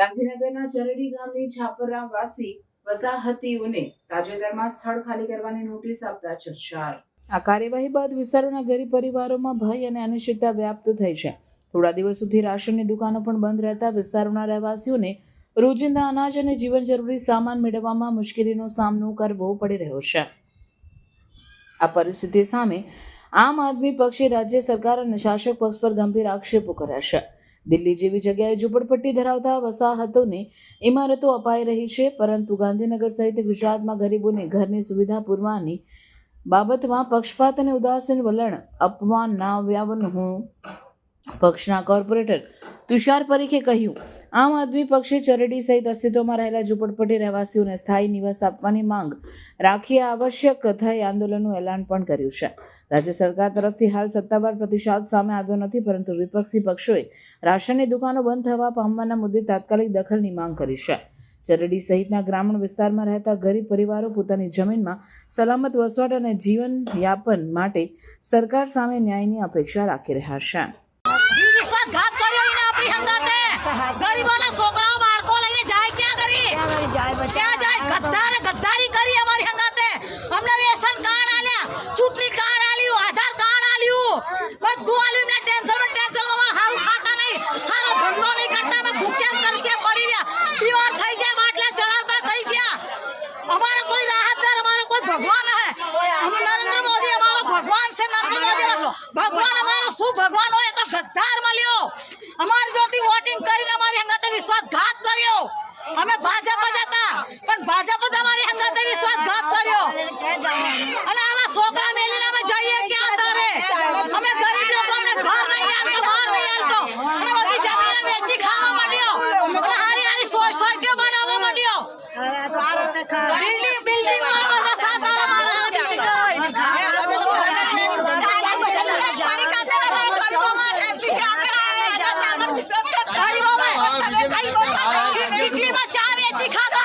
ગાંધીનગરના ચરડી ગામની છાપરાવાસી વસાહતીઓને તાજેતરમાં સ્થળ ખાલી કરવાની નોટિસ આપતા ચર્ચા। આ કાર્યવાહી બાદ વિસ્તારોના ગરીબ પરિવારોમાં ભય અને અનિશ્ચિતતા વ્યાપ્ત થઈ છે। થોડા દિવસોથી રાશનની દુકાનો પણ બંધ રહેતા વિસ્તારોના રહેવાસીઓને રોજિંદા અનાજ અને જીવન જરૂરી સામાન મેળવવામાં મુશ્કેલીનો સામનો કરવો પડી રહ્યો છે। આ પરિસ્થિતિ સામે આમ આદમી પક્ષે રાજ્ય સરકાર અને શાસક પક્ષ પર ગંભીર આક્ષેપો કર્યા છે। દિલ્હી જેવી જગ્યાએ ઝૂંપડપટ્ટી ધરાવતા વસાહતોને ઇમારતો અપાઈ રહી છે, પરંતુ ગાંધીનગર સહિત ગુજરાતમાં ગરીબોને ઘરની સુવિધા પૂરવાની બાબતમાં પક્ષપાત અને ઉદાસીન વલણ અપનાવવાનું પક્ષના કોર્પોરેટર તુષાર પરીખે કહ્યું। આમ આદમી પક્ષે ચરડી સહિત અસ્તિત્વમાં રહેલા ઝૂંપડપટ્ટી રહેવાસીઓને સ્થાયી નિવાસ આપવાની માંગ રાખી આવશ્યક થઈ આંદોલનનું એલાન પણ કર્યું છે। રાજ્ય સરકાર તરફથી હાલ સત્તાવાર પ્રતિસાદ સામે આવ્યો નથી, પરંતુ વિપક્ષી પક્ષોએ રાશનની દુકાનો બંધ થવા પામવાના મુદ્દે તાત્કાલિક દખલની માંગ કરી છે। ચરડી સહિતના ગ્રામીણ વિસ્તારમાં રહેતા ગરીબ પરિવારો પોતાની જમીનમાં સલામત વસવાટ અને જીવન યાપન માટે સરકાર સામે ન્યાયની અપેક્ષા રાખી રહ્યા છે। વિશ્વાસઘાત કર્યો એને આપણી હંગાતે ગરીબોના છોકરાઓ બાળકો લઈને જાય ક્યાં જાય ગદ્દારી કરી અમારી હંગાતે। અમને રેશન કાર્ડ આલ્યા, ચૂંટણી કાર્ડ આલ્યું, આધાર કાર્ડ આલ્યું, બધું આલ્યું। એમને ટેન્શનમાં હારું ખાતા નહીં, હારો ધંધો નહીં કરતા, અમે ભૂખ્યા કરશે પડી રહ્યા, બીમાર થઈ જાય, બાટલા ચડાવતા થઈ ગયા। અમારો કોઈ રાહતદાર, અમારો કોઈ ભગવાન હે, નરેન્દ્ર મોદી અમારો ભગવાન છે। નરેન્દ્ર મોદી ભગવાન અમારો શું ભગવાન હોય તો ગદ્દાર મળ્યો। અમારી જોડતી વોટિંગ કરીને અમારી હંગાતે વિશ્વાસઘાત કર્યો। અમે ભાજપ જ હતા, પણ ભાજપ જ અમારી હંગાતે વિશ્વાસઘાત કર્યો। અને આવા છોકરા મેલીને અમે જઈએ ક્યાં તારે? અમે ગરીબ લોકો, અમને ઘર નહીં આલતો, બહાર નહીં આલતો, અને બધી જમીન વેચી ખાવા માંડ્યો, અને હારી સોસાયટીઓ બનાવવા માંડ્યો। બિલ્ડિંગ વાળા બધા સાત વાળા મારા બિલ્ડિંગ કરો ચા વેચી ખાતો,